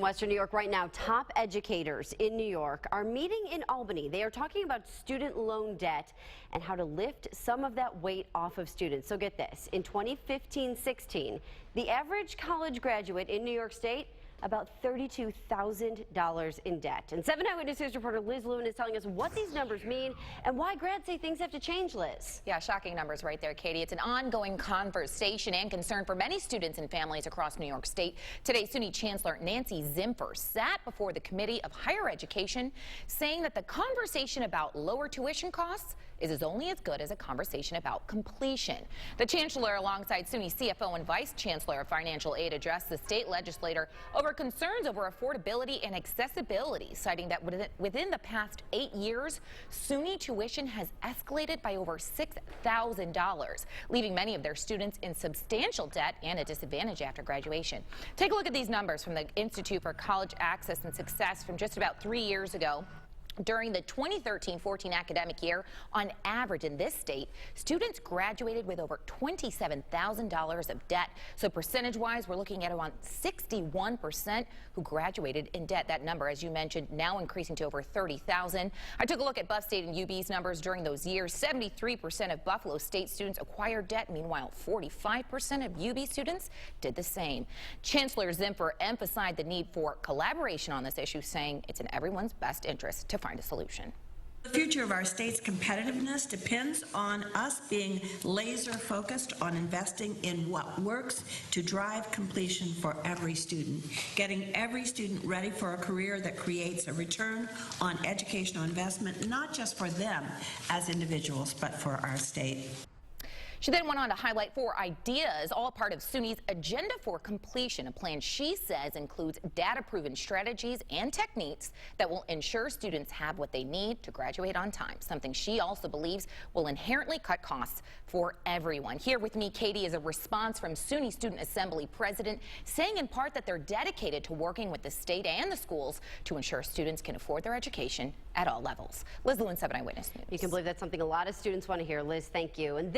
Western New York right now. Top educators in New York are meeting in Albany. They are talking about student loan debt and how to lift some of that weight off of students. So get this, in 2015-16, the average college graduate in New York State about $32,000 in debt. And 7 Eyewitness News reporter Liz Lewin is telling us what these numbers mean and why grads say things have to change, Liz. Yeah, shocking numbers right there, Katie. It's an ongoing conversation and concern for many students and families across New York State. Today, SUNY Chancellor Nancy Zimpher sat before the Committee of Higher Education saying that the conversation about lower tuition costs is only as good as a conversation about completion. The Chancellor, alongside SUNY CFO and Vice Chancellor of Financial Aid, addressed the state legislator over concerns over affordability and accessibility, citing that within the past 8 years, SUNY tuition has escalated by over $6,000, leaving many of their students in substantial debt and a disadvantage after graduation. Take a look at these numbers from the Institute for College Access and Success from just about 3 years ago. During the 2013-14 academic year, on average in this state, students graduated with over $27,000 of debt. So percentage-wise, we're looking at around 61% who graduated in debt. That number, as you mentioned, now increasing to over 30,000. I took a look at Buff State and UB's numbers during those years. 73% of Buffalo State students acquired debt. Meanwhile, 45% of UB students did the same. Chancellor Zimpher emphasized the need for collaboration on this issue, saying it's in everyone's best interest to find a solution. The future of our state's competitiveness depends on us being laser focused on investing in what works to drive completion for every student, getting every student ready for a career that creates a return on educational investment, not just for them as individuals, but for our state. She then went on to highlight 4 ideas, all part of SUNY's Agenda for Completion, a plan she says includes data-proven strategies and techniques that will ensure students have what they need to graduate on time, something she also believes will inherently cut costs for everyone. Here with me, Katie, is a response from SUNY Student Assembly President, saying in part that they're dedicated to working with the state and the schools to ensure students can afford their education at all levels. Liz Lewin, 7 Eyewitness News. You can believe that's something a lot of students want to hear. Liz, thank you. And